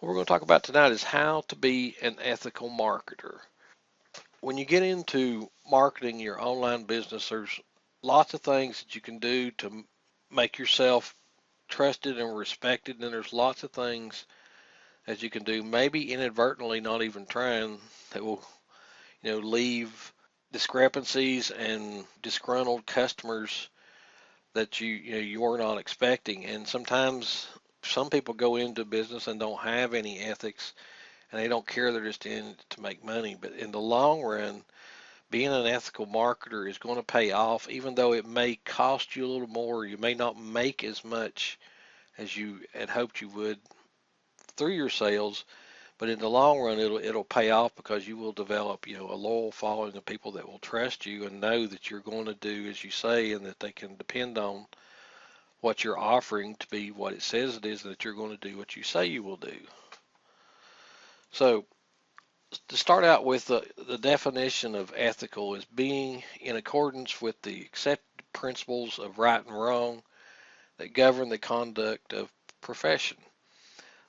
What we're going to talk about tonight is how to be an ethical marketer. When you get into marketing your online business, there's lots of things that you can do to make yourself trusted and respected, and there's lots of things that you can do, maybe inadvertently, not even trying, that will, leave discrepancies and disgruntled customers that you were not expecting. And sometimes some people go into business and don't have any ethics and they don't care, they're just in it to make money. But in the long run, being an ethical marketer is going to pay off, even though it may cost you a little more. You may not make as much as you had hoped you would through your sales, but in the long run, it'll pay off because you will develop, a loyal following of people that will trust you and know that you're going to do as you say, and that they can depend on what you're offering to be what it says it is, and that you're going to do what you say you will do. So to start out with, the definition of ethical is being in accordance with the accepted principles of right and wrong that govern the conduct of profession.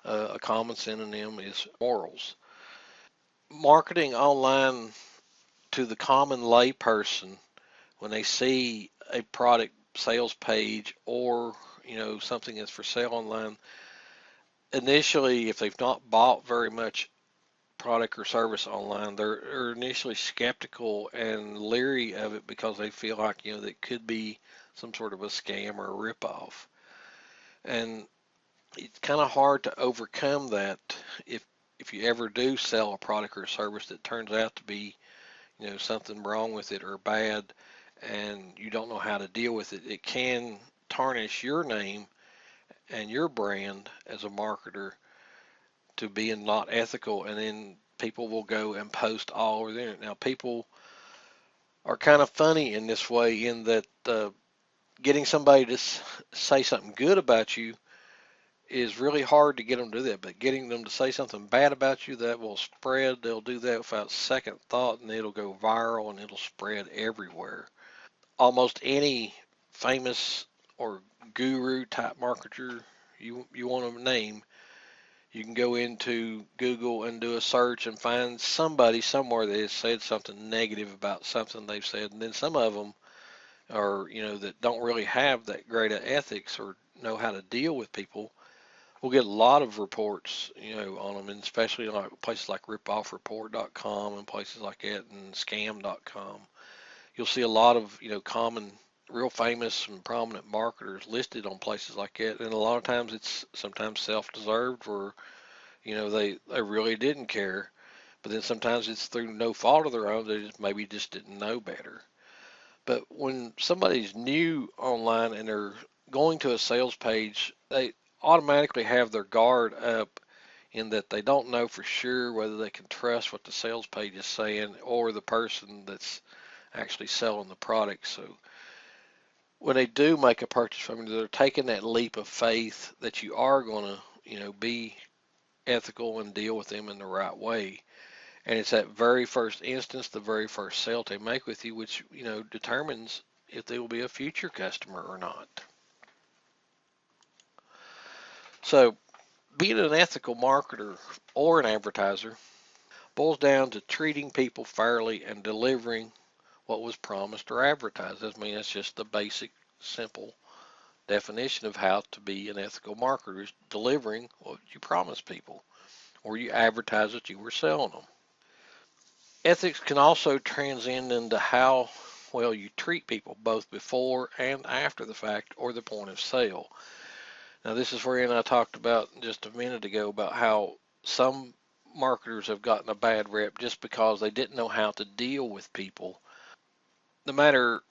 A common synonym is morals. Marketing online to the common layperson, when they see a product sales page or something that's for sale online, initially, if they've not bought very much product or service online, they're initially skeptical and leery of it because they feel like that could be some sort of a scam or a ripoff. And it's kind of hard to overcome that if you ever do sell a product or a service that turns out to be something wrong with it or bad, and you don't know how to deal with it. It can tarnish your name and your brand as a marketer to being not ethical, and then people will go and post all over the internet. Now, people are kind of funny in this way, in that getting somebody to say something good about you is really hard to get them to do that, but getting them to say something bad about you, that will spread. They'll do that without second thought, and it'll go viral and it'll spread everywhere. Almost any famous or guru type marketer you want to name, you can go into Google and do a search and find somebody somewhere that has said something negative about something they've said. And then some of them are, that don't really have that great of ethics or know how to deal with people. We'll get a lot of reports, on them, and especially like places like ripoffreport.com and places like that, and scam.com. You'll see a lot of, common, real famous and prominent marketers listed on places like that. And a lot of times it's sometimes self-deserved, where, they really didn't care. But then sometimes it's through no fault of their own. They just didn't know better. But when somebody's new online and they're going to a sales page, they automatically have their guard up, in that they don't know for sure whether they can trust what the sales page is saying or the person that's actually selling the product. So when they do make a purchase from you, they're taking that leap of faith that you are going to, be ethical and deal with them in the right way. And it's that very first instance, the very first sale they make with you, which, determines if they will be a future customer or not. So being an ethical marketer or an advertiser boils down to treating people fairly and delivering what was promised or advertised. I mean, that's just the basic, simple definition of how to be an ethical marketer, is delivering what you promise people or you advertise that you were selling them. Ethics can also transcend into how well you treat people, both before and after the fact or the point of sale. Now, this is where I talked about just a minute ago about how some marketers have gotten a bad rep just because they didn't know how to deal with people. No matter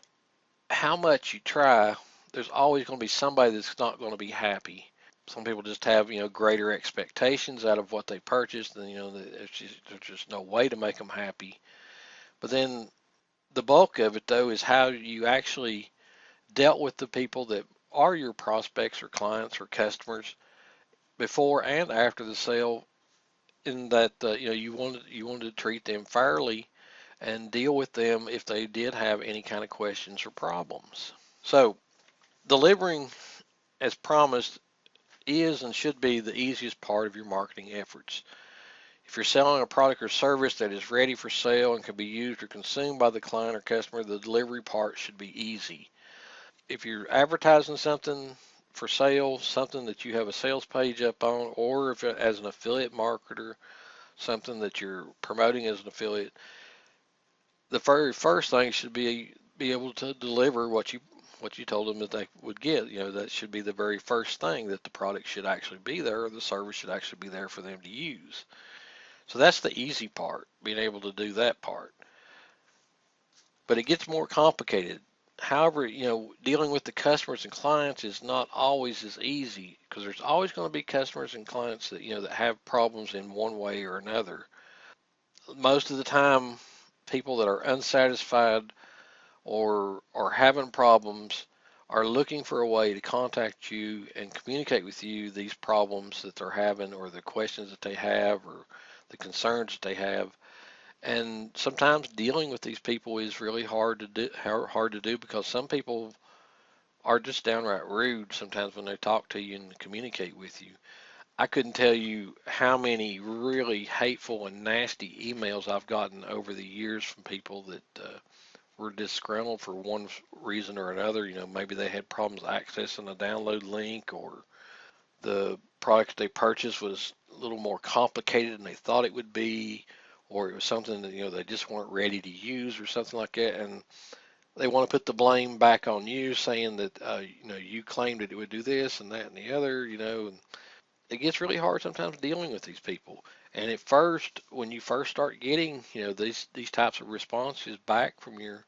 how much you try, there's always going to be somebody that's not going to be happy. Some people just have, greater expectations out of what they purchased, and, there's just no way to make them happy. But then the bulk of it, though, is how you actually dealt with the people that are your prospects or clients or customers before and after the sale, in that you wanted to treat them fairly and deal with them if they did have any kind of questions or problems. So delivering as promised is and should be the easiest part of your marketing efforts. If you're selling a product or service that is ready for sale and can be used or consumed by the client or customer, the delivery part should be easy. If you're advertising something for sale, something that you have a sales page up on, or if as an affiliate marketer, something that you're promoting as an affiliate, the very first thing should be able to deliver what you told them that they would get. That should be the very first thing, that the product should actually be there or the service should actually be there for them to use. So that's the easy part, being able to do that part. But it gets more complicated. However, dealing with the customers and clients is not always as easy, because there's always going to be customers and clients that that have problems in one way or another. Most of the time, people that are unsatisfied or are having problems are looking for a way to contact you and communicate with you these problems that they're having, or the questions that they have, or the concerns that they have. And sometimes dealing with these people is really hard to do, because some people are just downright rude sometimes when they talk to you and communicate with you. I couldn't tell you how many really hateful and nasty emails I've gotten over the years from people that were disgruntled for one reason or another. Maybe they had problems accessing a download link, or the product they purchased was a little more complicated than they thought it would be, or it was something that they just weren't ready to use, or something like that, and they want to put the blame back on you, saying that you claimed that it would do this and that and the other. And it gets really hard sometimes dealing with these people. And at first, when you first start getting these types of responses back from your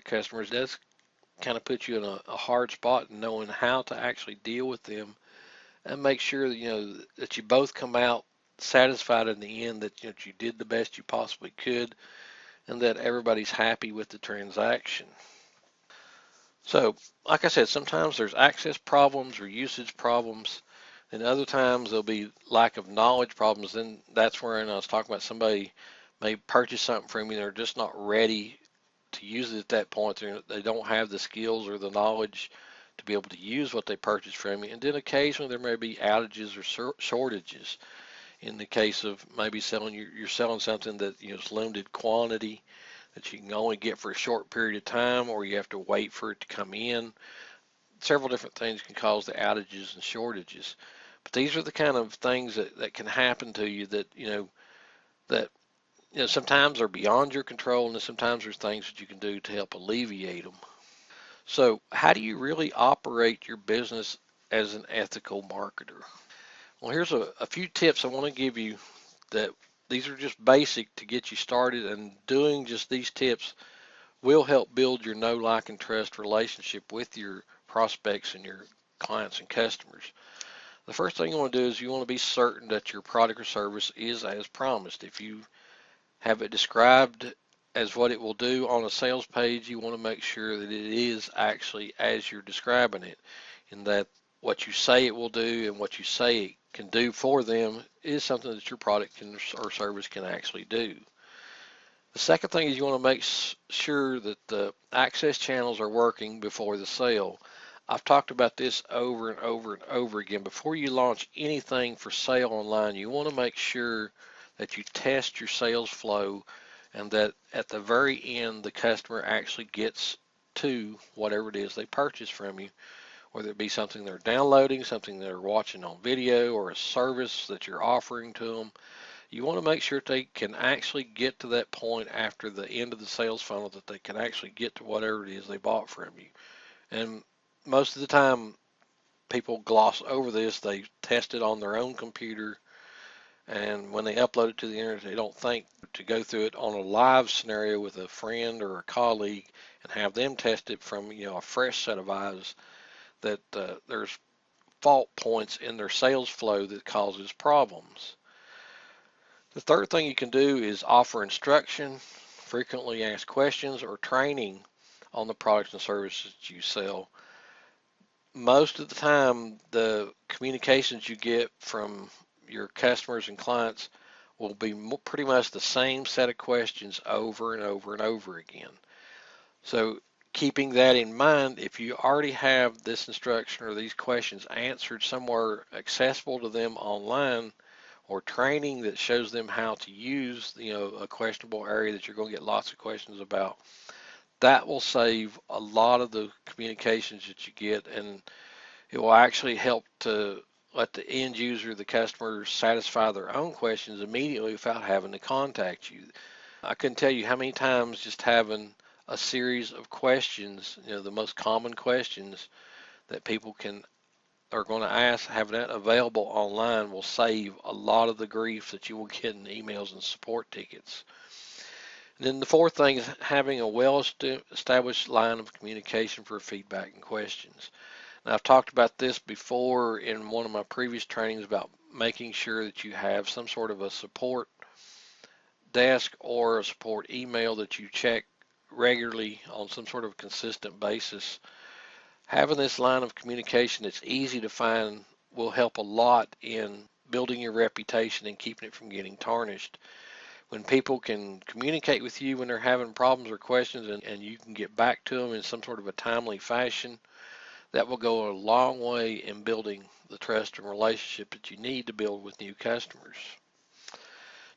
customers, it does kind of put you in a hard spot in knowing how to actually deal with them and make sure that that you both come out satisfied in the end, that you did the best you possibly could, and that everybody's happy with the transaction. So, like I said, sometimes there's access problems or usage problems, and other times there'll be lack of knowledge problems. Then that's where I was talking about, somebody may purchase something from you, they're just not ready to use it at that point. They don't have the skills or the knowledge to be able to use what they purchased from you. And then occasionally there may be outages or shortages. In the case of maybe you're selling something that is limited quantity, that you can only get for a short period of time, or you have to wait for it to come in. Several different things can cause the outages and shortages. But these are the kind of things that can happen to you, that that sometimes are beyond your control, and then sometimes there's things that you can do to help alleviate them. So, how do you really operate your business as an ethical marketer? Well, here's a few tips I want to give you, that these are just basic to get you started, and doing just these tips will help build your know, like, and trust relationship with your prospects and your clients and customers. The first thing you want to do is you want to be certain that your product or service is as promised. If you have it described as what it will do on a sales page, you want to make sure that it is actually as you're describing it, and that what you say it will do and what you say it can do for them is something that your product or service can actually do. The second thing is you want to make sure that the access channels are working before the sale. I've talked about this over and over and over again. Before you launch anything for sale online, you want to make sure that you test your sales flow, and that at the very end, the customer actually gets to whatever it is they purchase from you, whether it be something they're downloading, something they're watching on video, or a service that you're offering to them. You want to make sure they can actually get to that point after the end of the sales funnel, that they can actually get to whatever it is they bought from you. And most of the time, people gloss over this. They test it on their own computer, and when they upload it to the internet, they don't think to go through it on a live scenario with a friend or a colleague and have them test it from a fresh set of eyes, that there's fault points in their sales flow that causes problems. The third thing you can do is offer instruction, frequently asked questions, or training on the products and services you sell. Most of the time, the communications you get from your customers and clients will be pretty much the same set of questions over and over and over again. So keeping that in mind, if you already have this instruction or these questions answered somewhere accessible to them online, or training that shows them how to use, a questionable area that you're going to get lots of questions about, that will save a lot of the communications that you get, and it will actually help to let the end user, the customer, satisfy their own questions immediately without having to contact you. I couldn't tell you how many times just having a series of questions, the most common questions that people are going to ask, having that available online will save a lot of the grief that you will get in emails and support tickets. And then the fourth thing is having a well-established line of communication for feedback and questions. Now, I've talked about this before in one of my previous trainings about making sure that you have some sort of a support desk or a support email that you check regularly on some sort of consistent basis. Having this line of communication that's easy to find will help a lot in building your reputation and keeping it from getting tarnished. When people can communicate with you when they're having problems or questions, and you can get back to them in some sort of a timely fashion, that will go a long way in building the trust and relationship that you need to build with new customers.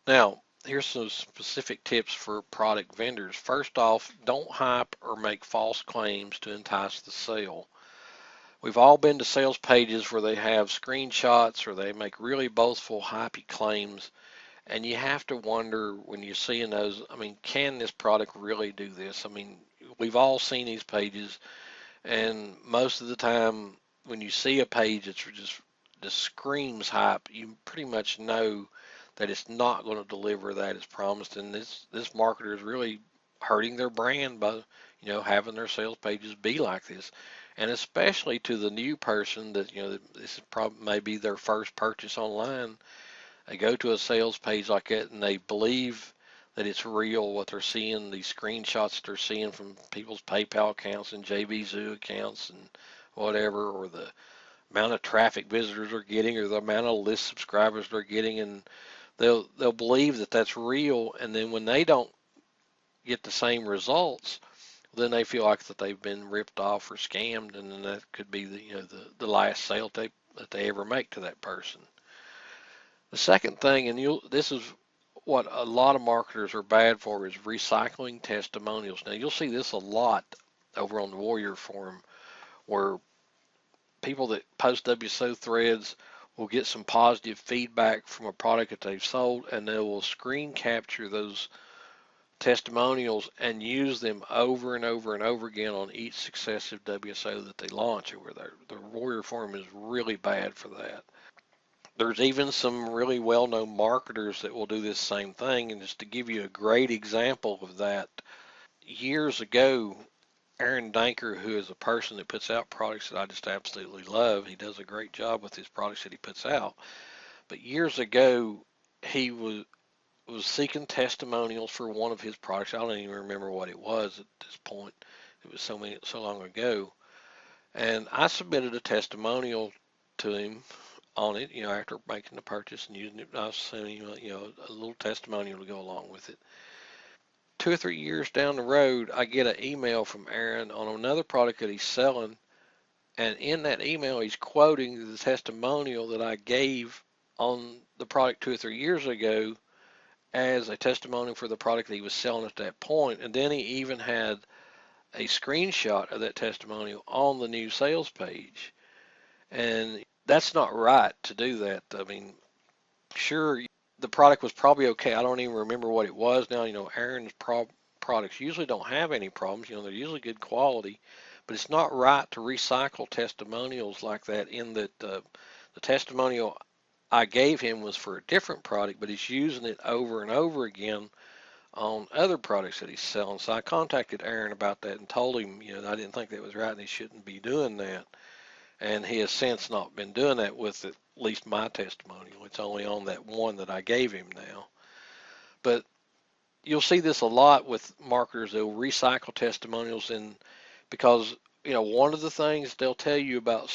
Now, here's some specific tips for product vendors. First off, don't hype or make false claims to entice the sale. We've all been to sales pages where they have screenshots or they make really boastful, hypey claims, and you have to wonder when you're seeing those, can this product really do this? We've all seen these pages, and most of the time when you see a page that's just screams hype, you pretty much know that it's not going to deliver that as promised, and this marketer is really hurting their brand by having their sales pages be like this. And especially to the new person that this is probably maybe their first purchase online, they go to a sales page like that and they believe that it's real what they're seeing, these screenshots they're seeing from people's PayPal accounts and JVZoo accounts and whatever, or the amount of traffic visitors they're getting or the amount of list subscribers they're getting, and they'll believe that that's real, and then when they don't get the same results, then they feel like that they've been ripped off or scammed, and then that could be the last sale that they ever make to that person. The second thing, and this is what a lot of marketers are bad for, is recycling testimonials. Now you'll see this a lot over on the Warrior Forum, where people that post WSO threads will get some positive feedback from a product that they've sold, and they will screen capture those testimonials and use them over and over and over again on each successive WSO that they launch over there. The Warrior Forum is really bad for that. There's even some really well-known marketers that will do this same thing, and just to give you a great example of that, years ago, Aaron Danker, who is a person that puts out products that I just absolutely love, he does a great job with his products that he puts out, but years ago, he was seeking testimonials for one of his products. I don't even remember what it was at this point. It was so long ago. And I submitted a testimonial to him on it, after making the purchase and using it. I was sending him, a little testimonial to go along with it. 2 or 3 years down the road, I get an email from Aaron on another product that he's selling. And in that email, he's quoting the testimonial that I gave on the product 2 or 3 years ago as a testimonial for the product that he was selling at that point. And then he even had a screenshot of that testimonial on the new sales page. And that's not right to do that. Sure, the product was probably okay. I don't even remember what it was now. Aaron's products usually don't have any problems. They're usually good quality. But it's not right to recycle testimonials like that, in that the testimonial I gave him was for a different product, but he's using it over and over again on other products that he's selling. So I contacted Aaron about that and told him, I didn't think that was right and he shouldn't be doing that. And he has since not been doing that with at least my testimonial. It's only on that one that I gave him now. But you'll see this a lot with marketers. They'll recycle testimonials, and because one of the things they'll tell you about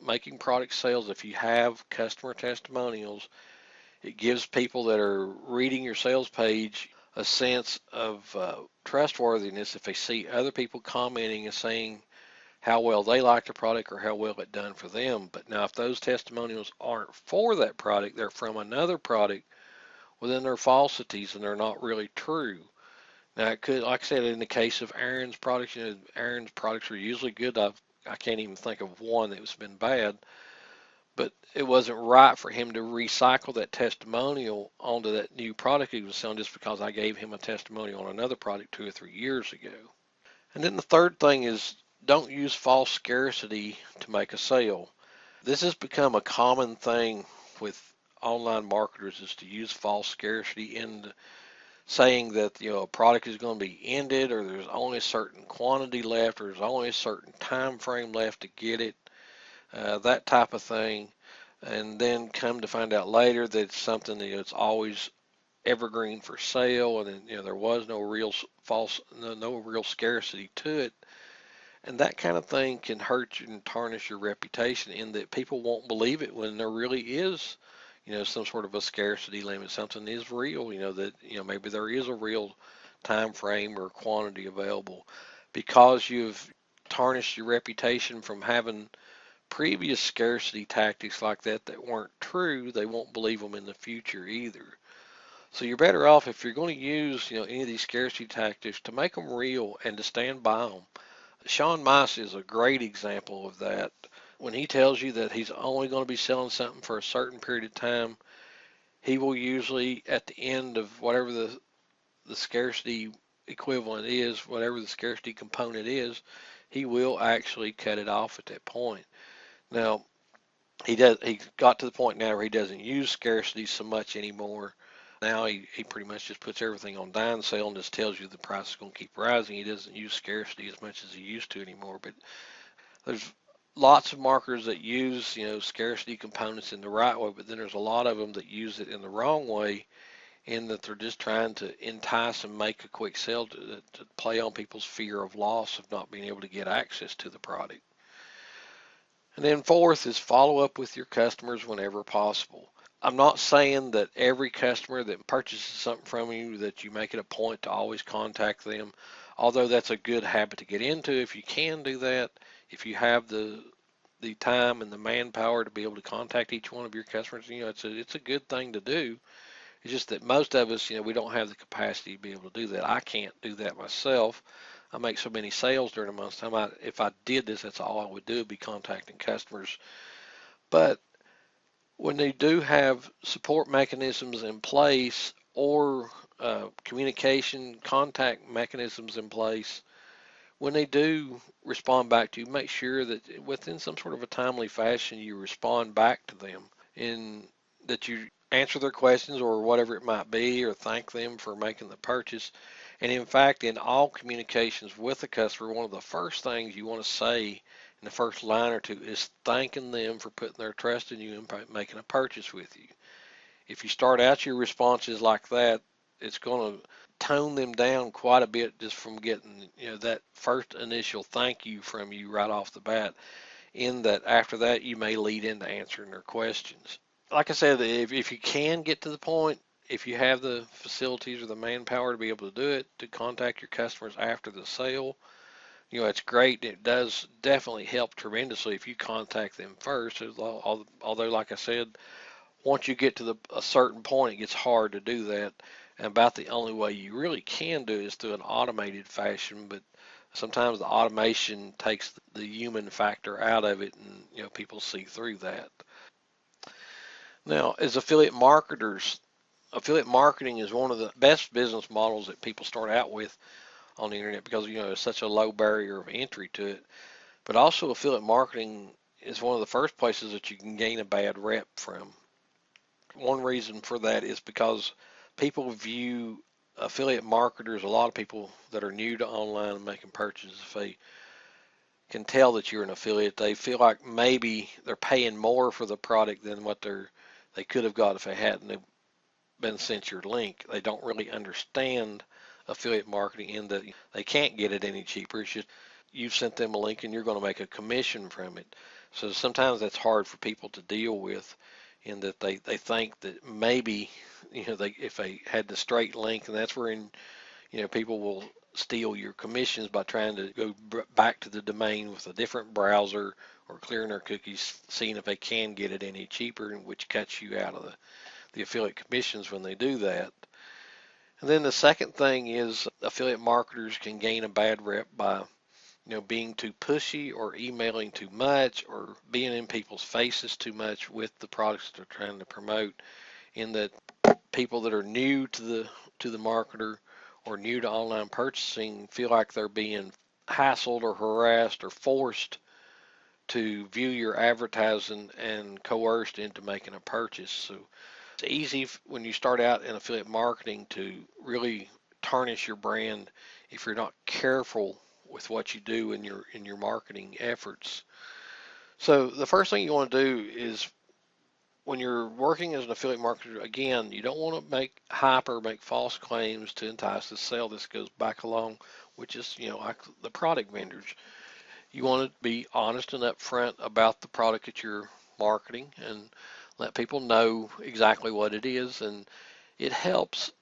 making product sales, if you have customer testimonials, it gives people that are reading your sales page a sense of trustworthiness if they see other people commenting and saying how well they like the product or how well it done for them. But now, if those testimonials aren't for that product, they're from another product, well, then they're falsities and they're not really true. Now, it could, like I said, in the case of Aaron's products, Aaron's products are usually good. I can't even think of one that's been bad, but it wasn't right for him to recycle that testimonial onto that new product he was selling just because I gave him a testimonial on another product 2 or 3 years ago. And then the third thing is don't use false scarcity to make a sale. This has become a common thing with online marketers is to use false scarcity in saying that a product is going to be ended or there's only a certain quantity left or there's only a certain time frame left to get it, that type of thing, and then come to find out later that it's something that's always evergreen for sale, and then there was no real false, no real scarcity to it, and that kind of thing can hurt you and tarnish your reputation in that people won't believe it when there really is some sort of a scarcity limit, something is real, that maybe there is a real time frame or quantity available. Because you've tarnished your reputation from having previous scarcity tactics like that weren't true, they won't believe them in the future either. So you're better off if you're going to use, any of these scarcity tactics to make them real and to stand by them. Sean Mice is a great example of that. When he tells you that he's only going to be selling something for a certain period of time, he will usually, at the end of whatever the scarcity equivalent is, whatever the scarcity component is, he will actually cut it off at that point. Now, he got to the point now where he doesn't use scarcity so much anymore. Now he pretty much just puts everything on down sale and just tells you the price is going to keep rising. He doesn't use scarcity as much as he used to anymore. But there's lots of marketers that use scarcity components in the right way, but then there's a lot of them that use it in the wrong way, in that they're just trying to entice and make a quick sale to play on people's fear of loss of not being able to get access to the product. And then fourth is follow up with your customers whenever possible. I'm not saying that every customer that purchases something from you that you make it a point to always contact them, although that's a good habit to get into if you can do that. If you have the time and the manpower to be able to contact each one of your customers, it's a good thing to do. It's just that most of us, we don't have the capacity to be able to do that. I can't do that myself. I make so many sales during a month's time. If I did this, that's all I would do, would be contacting customers. But when they do have support mechanisms in place or communication contact mechanisms in place, when they do respond back to you, make sure that within some sort of a timely fashion you respond back to them and that you answer their questions or whatever it might be, or thank them for making the purchase. And in fact, in all communications with the customer, one of the first things you want to say in the first line or two is thanking them for putting their trust in you and making a purchase with you. If you start out your responses like that, it's going to tone them down quite a bit just from getting that first initial thank you from you right off the bat, in that after that you may lead into answering their questions. Like I said, if you can get to the point, if you have the facilities or the manpower to be able to do it, to contact your customers after the sale, it's great. It does definitely help tremendously if you contact them first. Although, like I said, once you get to a certain point, it gets hard to do that. And about the only way you really can do it is through an automated fashion. But sometimes the automation takes the human factor out of it, and people see through that. Now, as affiliate marketers, affiliate marketing is one of the best business models that people start out with on the internet because it's such a low barrier of entry to it. But also, affiliate marketing is one of the first places that you can gain a bad rep from. One reason for that is because people view affiliate marketers, a lot of people that are new to online and making purchases, if they can tell that you're an affiliate, they feel like maybe they're paying more for the product than what they could have got if they hadn't been sent your link. They don't really understand affiliate marketing in that they can't get it any cheaper. It's just you've sent them a link and you're going to make a commission from it. So sometimes that's hard for people to deal with, in that they think that maybe if they had the straight link, and that's where people will steal your commissions by trying to go back to the domain with a different browser or clearing their cookies, seeing if they can get it any cheaper, which cuts you out of the affiliate commissions when they do that. And then the second thing is affiliate marketers can gain a bad rep by being too pushy or emailing too much or being in people's faces too much with the products they're trying to promote, in that people that are new to the marketer or new to online purchasing feel like they're being hassled or harassed or forced to view your advertising and coerced into making a purchase. So it's easy when you start out in affiliate marketing to really tarnish your brand if you're not careful with what you do in your marketing efforts. So the first thing you want to do is, when you're working as an affiliate marketer, again, you don't want to make hype or make false claims to entice the sale. This goes back along, which is, like the product vendors. You want to be honest and upfront about the product that you're marketing and let people know exactly what it is. And it helps,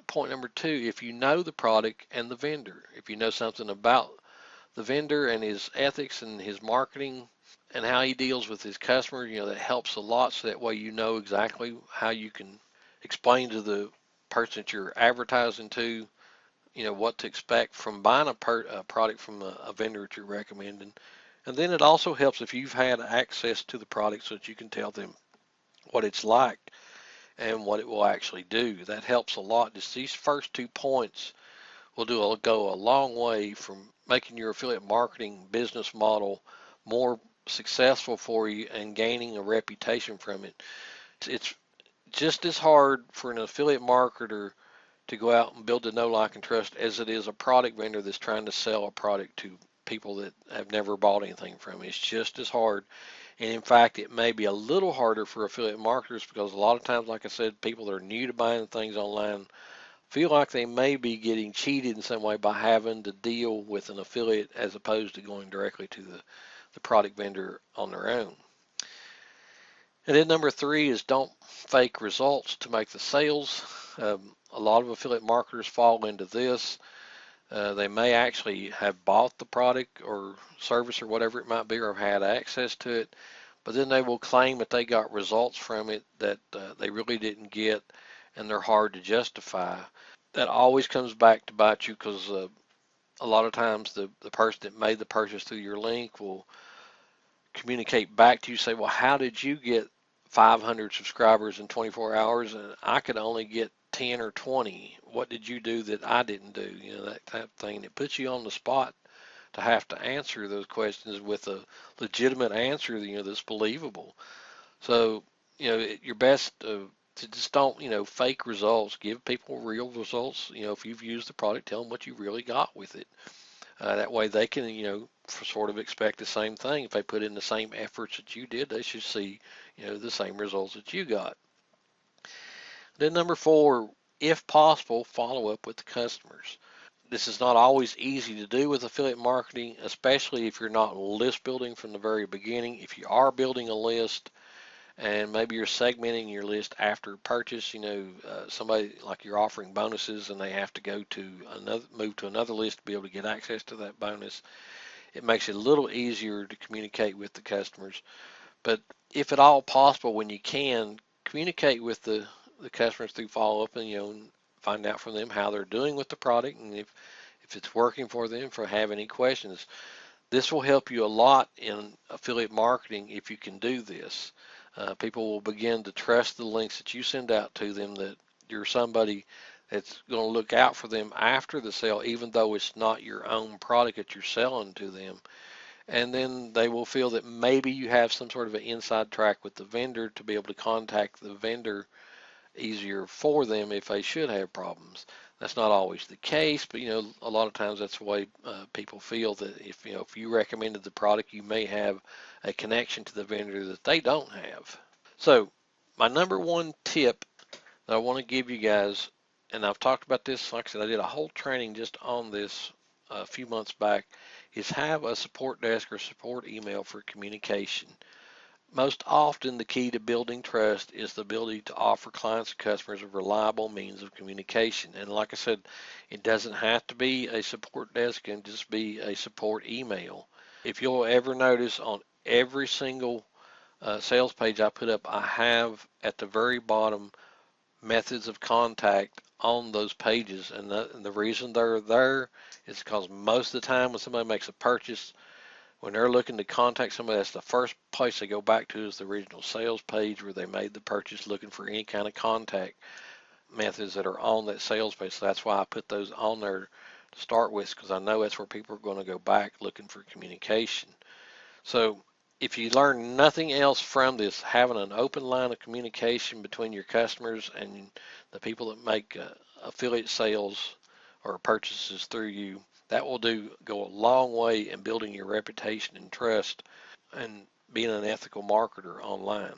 point number two, if you know the product and the vendor, if you know something about the vendor and his ethics and his marketing and how he deals with his customers, that helps a lot. So that way exactly how you can explain to the person that you're advertising to, what to expect from buying a product from a vendor that you're recommending. And then it also helps if you've had access to the product so that you can tell them what it's like and what it will actually do. That helps a lot. Just these first 2 points will go a long way from making your affiliate marketing business model more successful for you and gaining a reputation from it. It's just as hard for an affiliate marketer to go out and build the know, like, and trust as it is a product vendor that's trying to sell a product to people that have never bought anything from it. It's just as hard. And in fact, it may be a little harder for affiliate marketers because a lot of times, like I said, people that are new to buying things online feel like they may be getting cheated in some way by having to deal with an affiliate as opposed to going directly to the product vendor on their own. And then number three is don't fake results to make the sales. A lot of affiliate marketers fall into this. They may actually have bought the product or service or whatever it might be, or have had access to it, but then they will claim that they got results from it that they really didn't get, and they're hard to justify. That always comes back to bite you because a lot of times the person that made the purchase through your link will communicate back to you, say, well, how did you get 500 subscribers in 24 hours and I could only get 10 or 20? What did you do that I didn't do? That type of thing. It puts you on the spot to have to answer those questions with a legitimate answer, that's believable. So, your best to just don't, fake results. Give people real results. If you've used the product, tell them what you really got with it. That way they can, sort of expect the same thing. If they put in the same efforts that you did, they should see, the same results that you got. Then number four, if possible, follow up with the customers. This is not always easy to do with affiliate marketing, especially if you're not list building from the very beginning. If you are building a list and maybe you're segmenting your list after purchase, somebody like you're offering bonuses and they have to move to another list to be able to get access to that bonus. It makes it a little easier to communicate with the customers. But if at all possible, when you can, communicate with the customers through follow-up and, find out from them how they're doing with the product and if it's working for them, if they have any questions. This will help you a lot in affiliate marketing if you can do this. People will begin to trust the links that you send out to them, that you're somebody that's going to look out for them after the sale, even though it's not your own product that you're selling to them. And then they will feel that maybe you have some sort of an inside track with the vendor to be able to contact the vendor easier for them if they should have problems. That's not always the case, but a lot of times that's the way people feel, that if you recommended the product, you may have a connection to the vendor that they don't have. So my number one tip that I want to give you guys, and I've talked about this, like I said, I did a whole training just on this a few months back, is have a support desk or support email for communication. Most often, the key to building trust is the ability to offer clients and customers a reliable means of communication. And like I said, it doesn't have to be a support desk, it can just be a support email. If you'll ever notice on every single sales page I put up, I have at the very bottom methods of contact on those pages. And the reason they're there is because most of the time when somebody makes a purchase, when they're looking to contact somebody, that's the first place they go back to is the original sales page where they made the purchase, looking for any kind of contact methods that are on that sales page. So that's why I put those on there to start with, because I know that's where people are going to go back looking for communication. So if you learn nothing else from this, having an open line of communication between your customers and the people that make affiliate sales or purchases through you, that will go a long way in building your reputation and trust and being an ethical marketer online.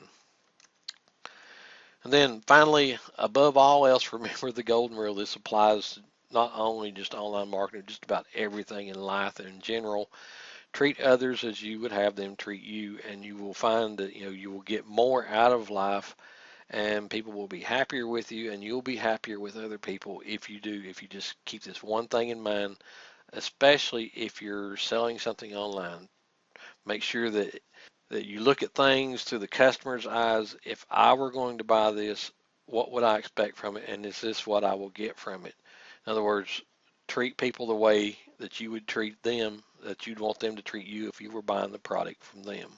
And then finally, above all else, remember the golden rule. This applies not only just online marketing, just about everything in life in general. Treat others as you would have them treat you, and you will find that you will get more out of life, and people will be happier with you, and you'll be happier with other people if you just keep this one thing in mind, especially if you're selling something online. Make sure that you look at things through the customer's eyes. If I were going to buy this, what would I expect from it, and is this what I will get from it? In other words, treat people the way that you would treat them, that you'd want them to treat you if you were buying the product from them.